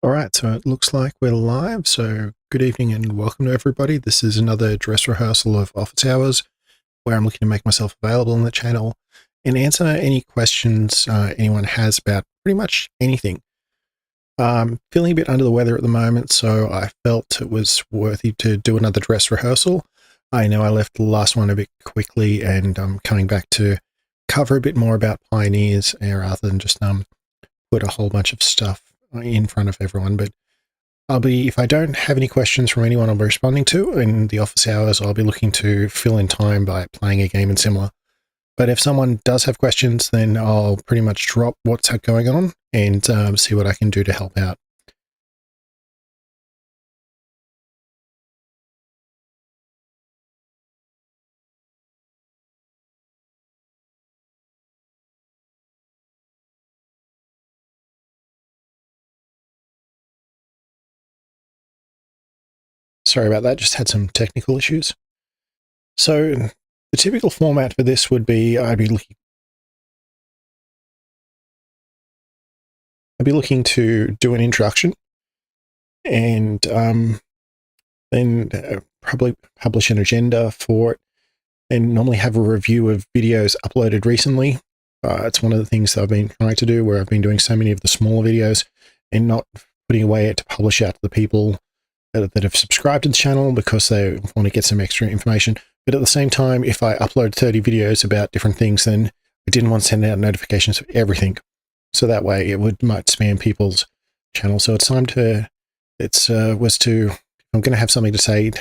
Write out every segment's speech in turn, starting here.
All right, so it looks like we're live. So good evening and welcome to everybody. This is another dress rehearsal of Office Hours, where I'm looking to make myself available on the channel and answer any questions anyone has about pretty much anything. Feeling a bit under the weather at the moment, so I felt it was worthy to do another dress rehearsal. I know I left the last one a bit quickly, and I'm coming back to cover a bit more about pioneers rather than just put a whole bunch of stuff in front of everyone. But if I don't have any questions from anyone I'll be responding to in the office hours, I'll be looking to fill in time by playing a game and similar. But if someone does have questions, then I'll pretty much drop what's going on and see what I can do to help out. Sorry about that, just had some technical issues. So the typical format for this would be I'd be looking to do an introduction and then probably publish an agenda for it, and normally have a review of videos uploaded recently. It's one of the things that I've been trying to do, where I've been doing so many of the smaller videos and not putting away to publish out to the people that have subscribed to the channel because they want to get some extra information. But at the same time, if I upload 30 videos about different things, then I didn't want to send out notifications for everything. So that way it might spam people's channel. So it's time to, I'm going to have something to say,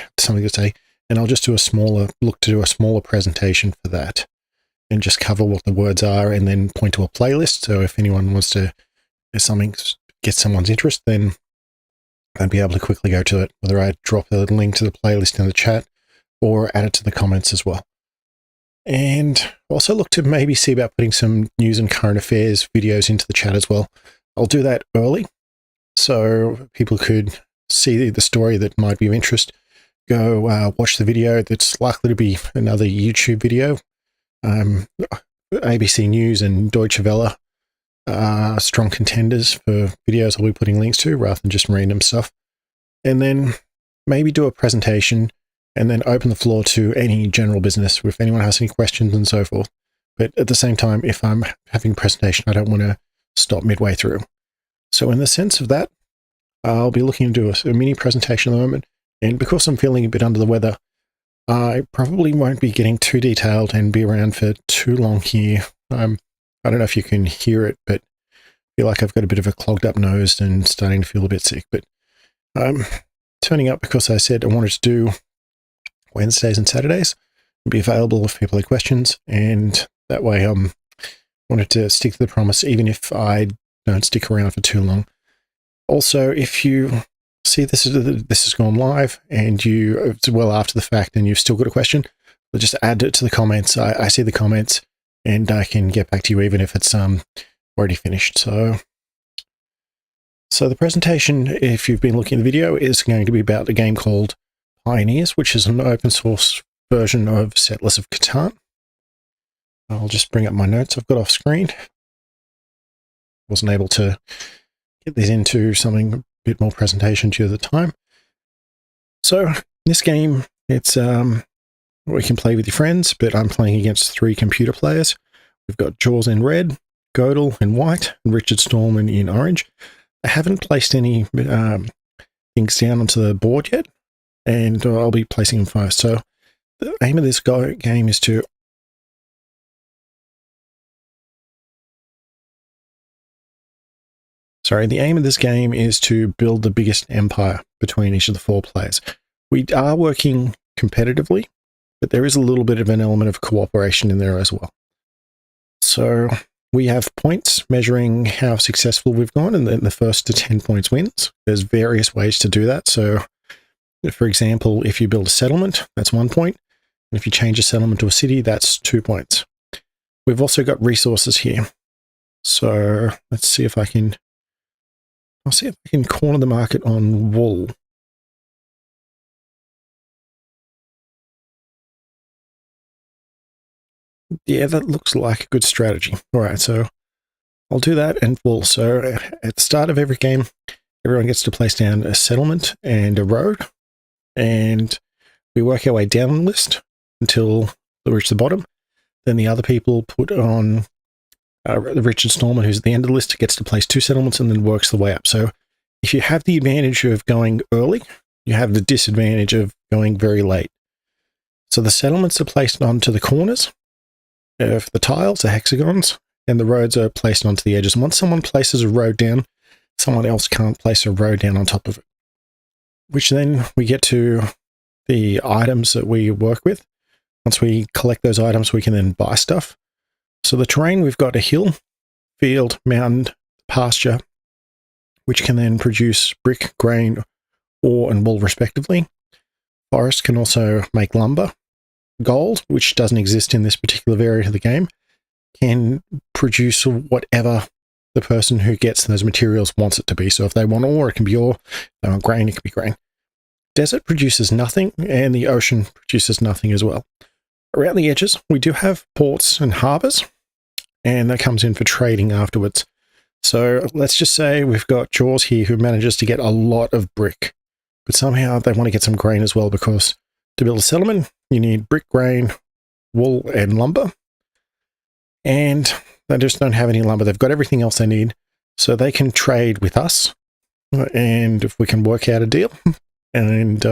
and I'll just do look to do a smaller presentation for that and just cover what the words are and then point to a playlist. So if anyone wants to, if something gets someone's interest, then I'd be able to quickly go to it, whether I drop a link to the playlist in the chat or add it to the comments as well. And also look to maybe see about putting some news and current affairs videos into the chat as well. I'll do that early so people could see the story that might be of interest. Go watch the video that's likely to be another YouTube video. ABC News and Deutsche Welle are strong contenders for videos I'll be putting links to rather than just random stuff. And then maybe do a presentation and then open the floor to any general business if anyone has any questions and so forth. But at the same time, if I'm having a presentation, I don't want to stop midway through. So in the sense of that, I'll be looking to do a mini presentation at the moment. And because I'm feeling a bit under the weather, I probably won't be getting too detailed and be around for too long here. I don't know if you can hear it, but I feel like I've got a bit of a clogged up nose and starting to feel a bit sick. But I'm turning up because I said I wanted to do Wednesdays and Saturdays, be available if people have questions, and that way wanted to stick to the promise even if I don't stick around for too long. Also, if you see this has gone live and it's well after the fact and you've still got a question, just add it to the comments. I see the comments and I can get back to you even if it's already finished. So the presentation, if you've been looking at the video, is going to be about a game called Pioneers, which is an open source version of Settlers of Catan. I'll just bring up my notes I've got off screen. Wasn't able to get these into something a bit more presentation due to the time. So this game, it's we can play with your friends, but I'm playing against 3 computer players. We've got Jaws in red, Godel in white, and Richard Stallman in orange. I haven't placed any things down onto the board yet, and I'll be placing them first. So the aim of this game is to build the biggest empire between each of the 4 players. We are working competitively, but there is a little bit of an element of cooperation in there as well. So we have points measuring how successful we've gone, and then the first to 10 points wins. There's various ways to do that. So for example, if you build a settlement, that's 1 point. And if you change a settlement to a city, that's 2 points. We've also got resources here. So let's see if I'll see if I can corner the market on wool. Yeah, that looks like a good strategy. All right, so I'll do that and wool. So at the start of every game, everyone gets to place down a settlement and a road, and we work our way down the list until we reach the bottom. Then the other people put on Richard Stallman, who's at the end of the list, gets to place 2 settlements and then works the way up. So if you have the advantage of going early, you have the disadvantage of going very late. So the settlements are placed onto the corners of the tiles, the hexagons, and the roads are placed onto the edges. Once someone places a road down, someone else can't place a road down on top of it, which then we get to the items that we work with. Once we collect those items, we can then buy stuff. So the terrain, we've got a hill, field, mountain, pasture, which can then produce brick, grain, ore, and wool respectively. Forest can also make lumber. Gold, which doesn't exist in this particular variant of the game, can produce whatever the person who gets those materials wants it to be. So if they want ore, it can be ore. If they want grain, it can be grain. Desert produces nothing, and the ocean produces nothing as well. Around the edges, we do have ports and harbors, and that comes in for trading afterwards. So let's just say we've got Jaws here who manages to get a lot of brick, but somehow they want to get some grain as well, because to build a settlement, you need brick, grain, wool, and lumber. And they just don't have any lumber. They've got everything else they need, so they can trade with us, and if we can work out a deal, and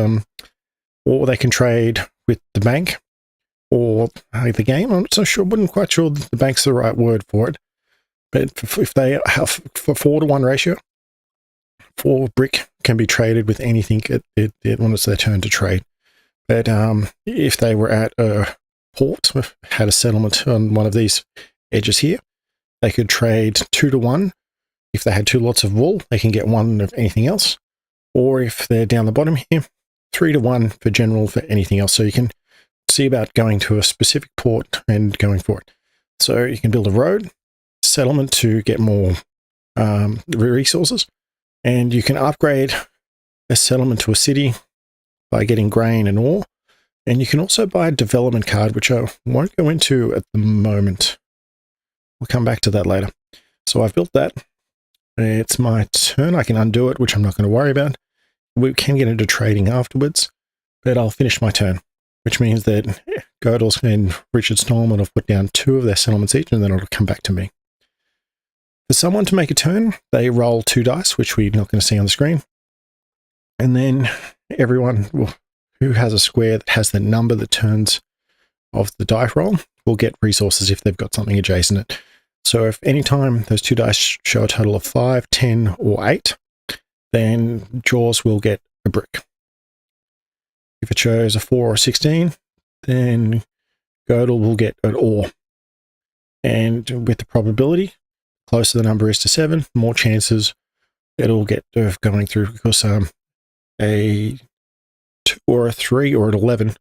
or they can trade with the bank or the game. I'm not so sure, wasn't quite sure that the bank's the right word for it. But if they have for 4-to-1 ratio, 4 brick can be traded with anything when it's their turn to trade. But if they were at a port, had a settlement on one of these edges here, they could trade 2-to-1. If they had 2 lots of wool, they can get 1 of anything else. Or if they're down the bottom here, 3-to-1 for general for anything else. So you can see about going to a specific port and going for it. So you can build a road, settlement to get more resources, and you can upgrade a settlement to a city by getting grain and ore. And you can also buy a development card, which I won't go into at the moment. We'll come back to that later. So I've built that. It's my turn. I can undo it, which I'm not going to worry about. We can get into trading afterwards, but I'll finish my turn, which means that Godels and Richard Stallman have put down 2 of their settlements each, and then it'll come back to me. For someone to make a turn, they roll 2 dice, which we're not going to see on the screen. And then everyone who has a square that has the number that turns of the die roll will get resources if they've got something adjacent it. So if any time those 2 dice show a total of 5, 10, or 8, then Jaws will get a brick. If it shows a 4 or 16, then Godel will get an ore. And with the probability, the closer the number is to 7, more chances it'll get of going through, because a 2 or a 3 or an 11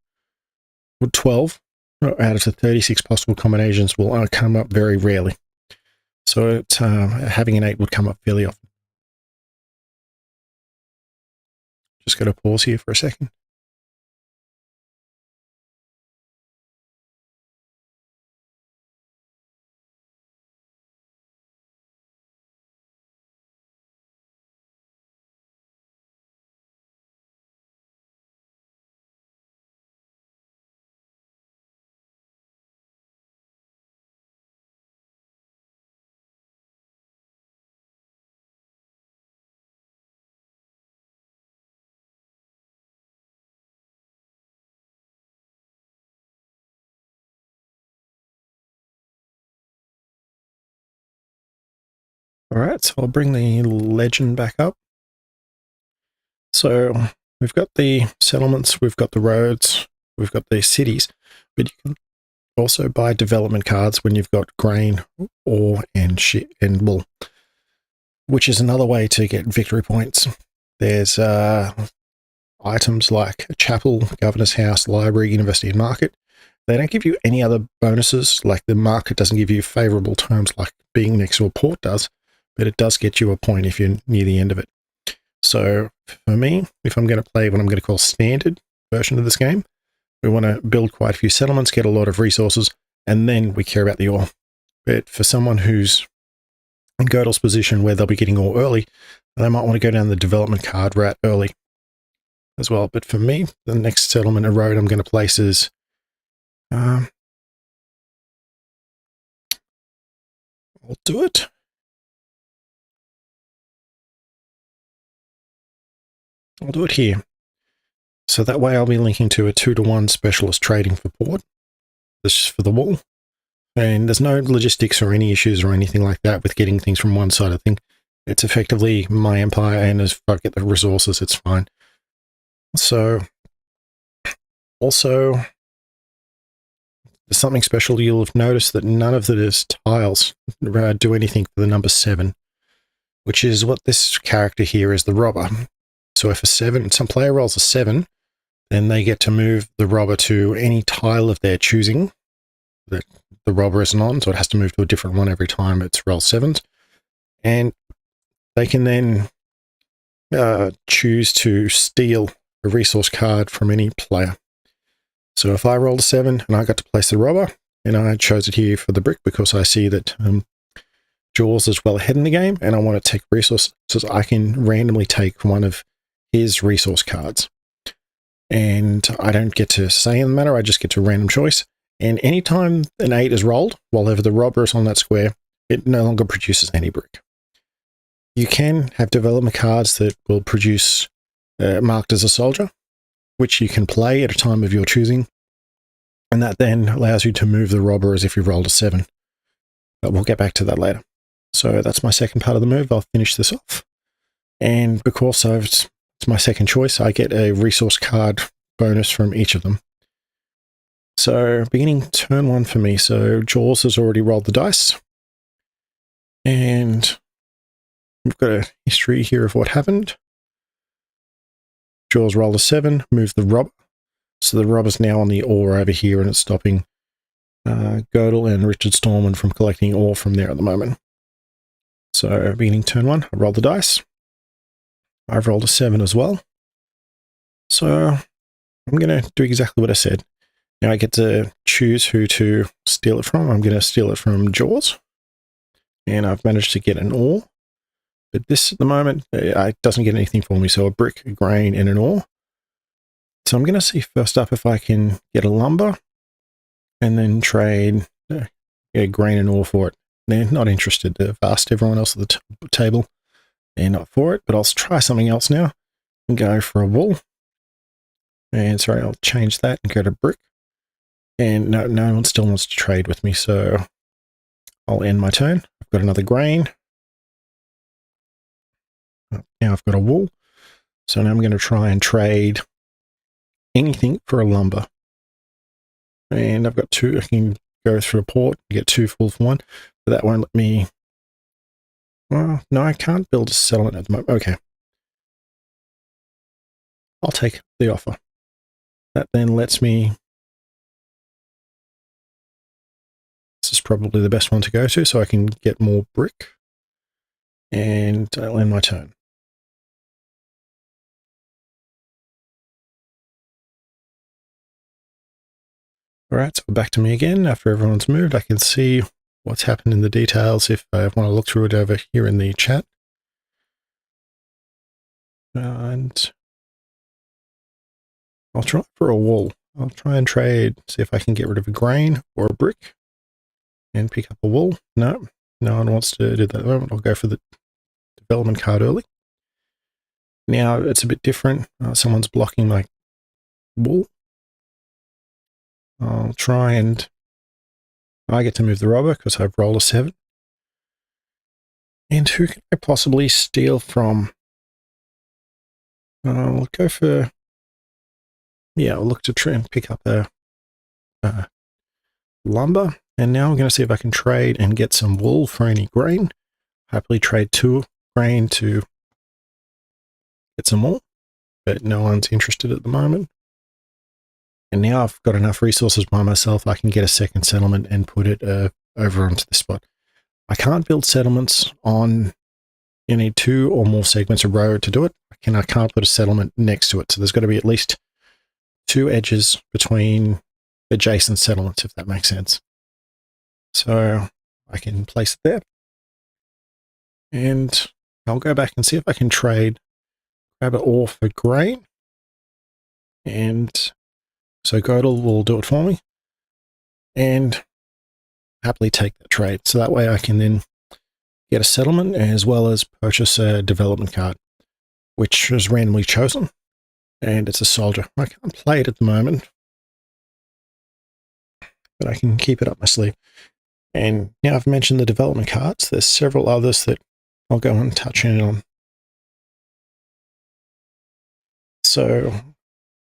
or 12 out of the 36 possible combinations will come up very rarely. So it's, having an 8 would come up fairly often. Just going to pause here for a second. All right, so I'll bring the legend back up. So we've got the settlements, we've got the roads, we've got the cities, but you can also buy development cards when you've got grain, ore, and wool, which is another way to get victory points. There's items like a chapel, governor's house, library, university, and market. They don't give you any other bonuses, like the market doesn't give you favorable terms like being next to a port does, but it does get you a point if you're near the end of it. So for me, if I'm going to play what I'm going to call standard version of this game, we want to build quite a few settlements, get a lot of resources, and then we care about the ore. But for someone who's in Gödel's position where they'll be getting ore early, and they might want to go down the development card route early as well. But for me, the next settlement of road I'm going to place is I'll do it. I'll do it here. So that way I'll be linking to a 2-to-1 specialist trading for port. This is for the wall. And there's no logistics or any issues or anything like that with getting things from one side. I think it's effectively my empire, and if I get the resources, it's fine. So, also, there's something special. You'll have noticed that none of these tiles do anything for the number 7, which is what this character here is, the robber. So if some player rolls a 7, then they get to move the robber to any tile of their choosing that the robber isn't on, so it has to move to a different one every time it's roll 7s. And they can then choose to steal a resource card from any player. So if I rolled a 7 and I got to place the robber, and I chose it here for the brick because I see that Jaws is well ahead in the game and I want to take resources, I can randomly take one of his resource cards. And I don't get to say in the matter, I just get to random choice. And anytime an 8 is rolled, while ever the robber is on that square, it no longer produces any brick. You can have development cards that will produce marked as a soldier, which you can play at a time of your choosing. And that then allows you to move the robber as if you rolled a 7. But we'll get back to that later. So that's my second part of the move. I'll finish this off. And because it's my second choice, I get a resource card bonus from each of them. So beginning turn 1 for me. So Jaws has already rolled the dice. And we've got a history here of what happened. Jaws rolled a 7, moved the robber. So the robber's now on the ore over here, and it's stopping Gödel and Richard Stallman from collecting ore from there at the moment. So beginning turn 1, I rolled the dice. I've rolled a 7 as well. So I'm going to do exactly what I said. Now I get to choose who to steal it from. I'm going to steal it from Jaws. And I've managed to get an ore. But this, at the moment, it doesn't get anything for me. So a brick, a grain, and an ore. So I'm going to see first up if I can get a lumber and then trade a grain and ore for it. They're not interested. They've asked everyone else at the table. They're not for it, but I'll try something else now and go for a wool. And sorry, I'll change that and go to brick. And no one still wants to trade with me, so I'll end my turn. I've got another grain. Now I've got a wool. So now I'm going to try and trade anything for a lumber. And I've got 2. I can go through a port and get 2 full for 1. But that won't let me... Well, no, I can't build a settlement at the moment. Okay. I'll take the offer. That then lets me... This is probably the best one to go to, so I can get more brick. And I'll end my turn. Alright, so back to me again. After everyone's moved, I can see what's happened in the details if I want to look through it over here in the chat. And I'll try for a wool. I'll try and trade, see if I can get rid of a grain or a brick and pick up a wool. No one wants to do that at the moment. I'll go for the development card early. Now it's a bit different. Someone's blocking my wool. I'll try and I get to move the robber because I've rolled a 7. And who can I possibly steal from? I'll go for... Yeah, I'll look to try and pick up a lumber. And now I'm going to see if I can trade and get some wool for any grain. Happily trade 2 grain to get some wool. But no one's interested at the moment. And now I've got enough resources by myself, I can get a second settlement and put it over onto this spot. I can't build settlements on any 2 or more segments of road to do it. I can't put a settlement next to it. So there's got to be at least 2 edges between adjacent settlements, if that makes sense. So I can place it there. And I'll go back and see if I can grab it ore for grain. And so Godel will do it for me and happily take that trade. So that way I can then get a settlement as well as purchase a development card, which is randomly chosen. And it's a soldier. I can't play it at the moment, but I can keep it up my sleeve. And now I've mentioned the development cards. There's several others that I'll go and touch in on. So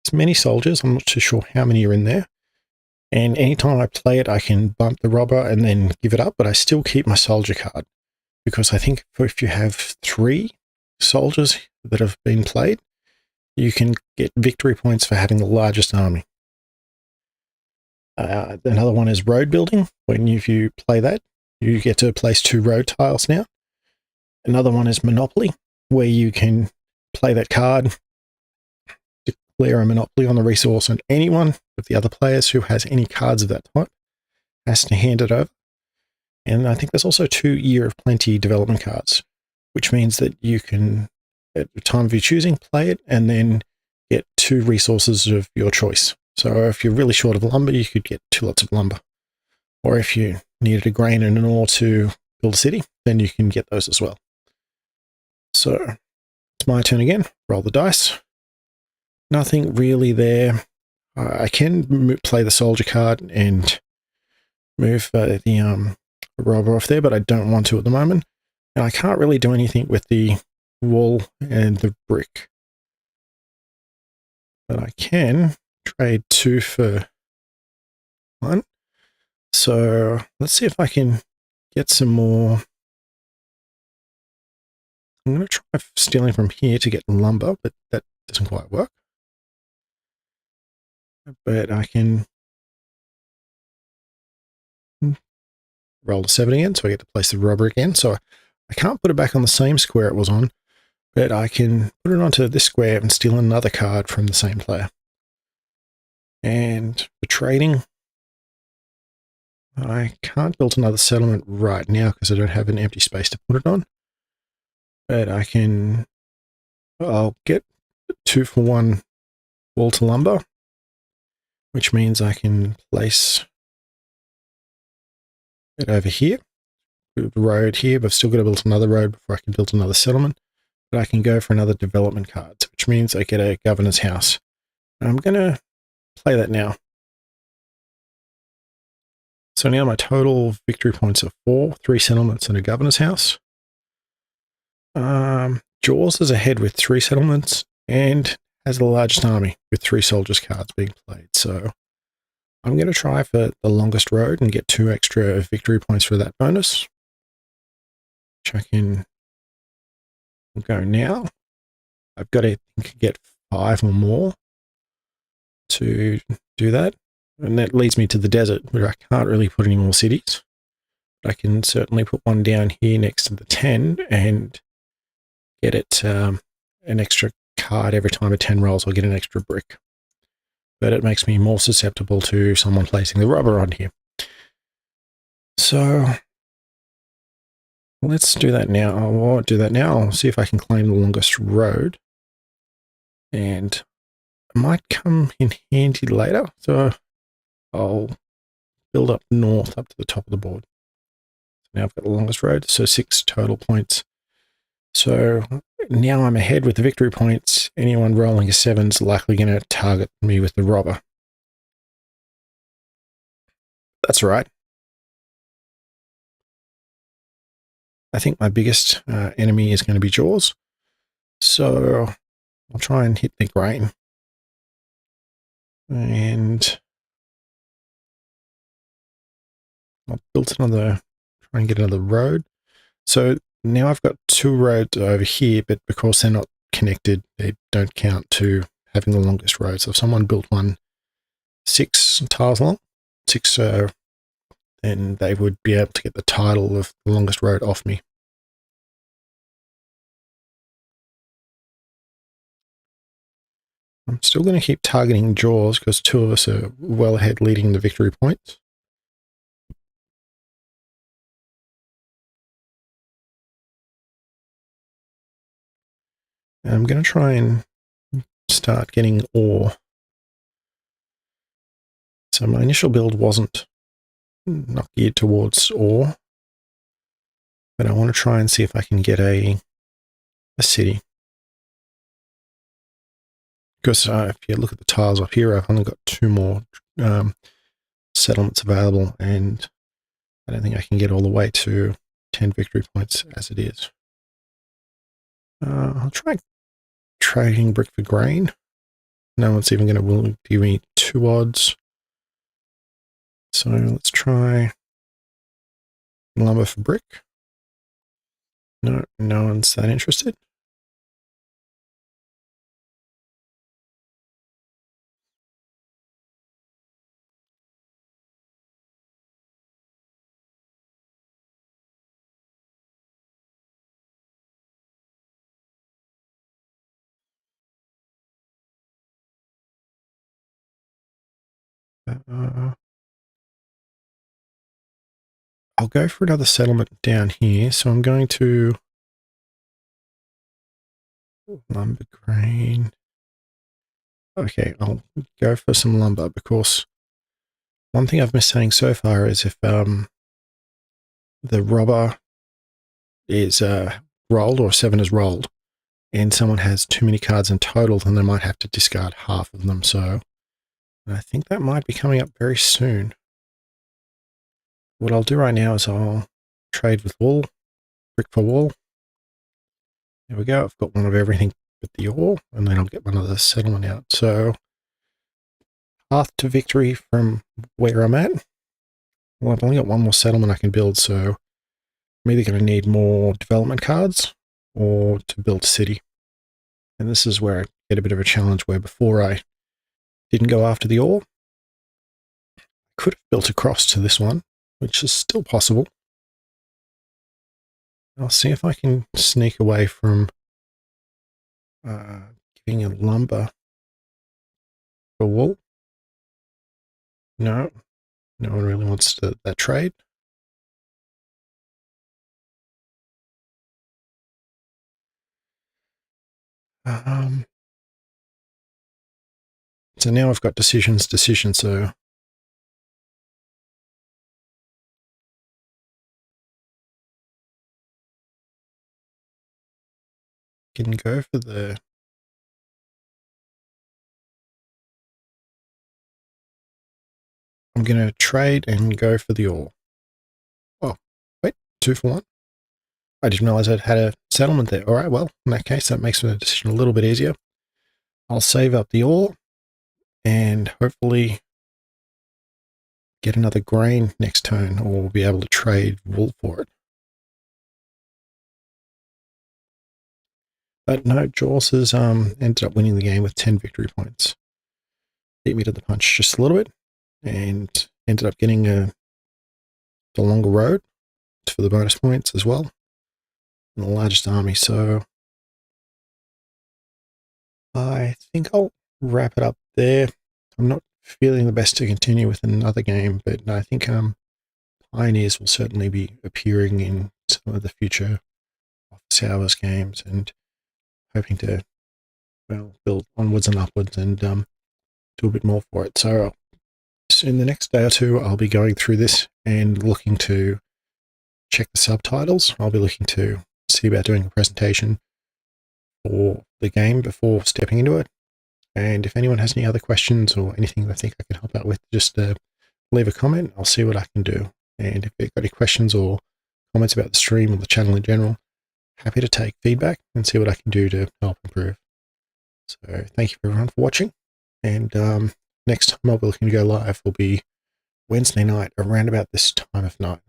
it's many soldiers. I'm not too sure how many are in there. And anytime I play it, I can bump the robber and then give it up, but I still keep my soldier card because I think if you have 3 soldiers that have been played, you can get victory points for having the largest army. Another one is road building. If you play that, you get to place 2 road tiles now. Another one is monopoly, where you can play that card, declare a monopoly on the resource, and anyone of the other players who has any cards of that type has to hand it over. And I think there's also 2 Year of Plenty development cards, which means that you can, at the time of your choosing, play it and then get 2 resources of your choice. So if you're really short of lumber, you could get 2 lots of lumber. Or if you needed a grain and an ore to build a city, then you can get those as well. So it's my turn again. Roll the dice. Nothing really there. I can play the soldier card and move the robber off there, but I don't want to at the moment. And I can't really do anything with the wall and the brick. But I can trade 2 for 1. So let's see if I can get some more. I'm going to try stealing from here to get lumber, but that doesn't quite work. But I can roll a 7 again, so I get to place the robber again. So I can't put it back on the same square it was on, but I can put it onto this square and steal another card from the same player. And for trading, I can't build another settlement right now because I don't have an empty space to put it on. But I'll get 2 for 1 wall to lumber, which means I can place it over here. The road here, but I've still got to build another road before I can build another settlement. But I can go for another development card, which means I get a governor's house. I'm going to play that now. So now my total victory points are 4, 3 settlements and a governor's house. Jaws is ahead with 3 settlements and has the largest army with 3 soldiers cards being played. So I'm going to try for the longest road and get 2 extra victory points for that bonus. Which I can go now. I've got to get 5 or more to do that. And that leads me to the desert, where I can't really put any more cities. But I can certainly put one down here next to the 10 and get it an extra card every time a 10 rolls. I'll get an extra brick. But it makes me more susceptible to someone placing the rubber on here. So let's do that now. I won't do that now. I'll see if I can claim the longest road. And it might come in handy later. So I'll build up north up to the top of the board. Now I've got the longest road, so 6 total points. So now I'm ahead with the victory points. Anyone rolling a 7 is likely going to target me with the robber. That's all right. I think my biggest enemy is going to be Jaws. So I'll try and hit the grain. And I'll build another, try and get another road. So now I've got 2 roads over here, but because they're not connected, they don't count to having the longest road. So if someone built one 6 tiles long, 6, then they would be able to get the title of the longest road off me. I'm still going to keep targeting Jaws because 2 of us are well ahead leading the victory points. I'm going to try and start getting ore. So my initial build wasn't not geared towards ore, but I want to try and see if I can get a city. Because if you look at the tiles up here, I've only got 2 more settlements available, and I don't think I can get all the way to 10 victory points as it is. I'll try trading brick for grain. No one's even going to give me 2 odds. So let's try lumber for brick. No one's that interested. I'll go for another settlement down here. So I'm going to lumber grain. Okay, I'll go for some lumber because one thing I've missed saying so far is if the robber is rolled or 7 is rolled and someone has too many cards in total, then they might have to discard half of them. So I think that might be coming up very soon. What I'll do right now is I'll trade with wool, brick for wool. There we go. I've got one of everything but the ore, and then I'll get one of the settlement out. So path to victory from where I'm at. Well, I've only got 1 more settlement I can build, so I'm either going to need more development cards or to build a city. And this is where I get a bit of a challenge, where before I didn't go after the ore, I could have built across to this one, which is still possible. I'll see if I can sneak away from giving a lumber for wool. No one really wants that trade. So now I've got decision, so can go for the I'm going to trade and go for the ore. Oh, wait, 2 for 1. I didn't realize I'd had a settlement there. All right, well, in that case, that makes the decision a little bit easier. I'll save up the ore and hopefully get another grain next turn, or we'll be able to trade wool for it. But no, Jaws has ended up winning the game with 10 victory points. Beat me to the punch just a little bit and ended up getting the longer road for the bonus points as well, and the largest army. So I think I'll wrap it up there. I'm not feeling the best to continue with another game, but I think Pioneers will certainly be appearing in some of the future Office Hours games, and hoping to build onwards and upwards and do a bit more for it. So in the next day or two, I'll be going through this and looking to check the subtitles. I'll be looking to see about doing a presentation for the game before stepping into it. And if anyone has any other questions or anything they think I can help out with, just leave a comment. I'll see what I can do. And if you've got any questions or comments about the stream or the channel in general, happy to take feedback and see what I can do to help improve. So thank you everyone for watching. And next time I'll be looking to go live will be Wednesday night around about this time of night.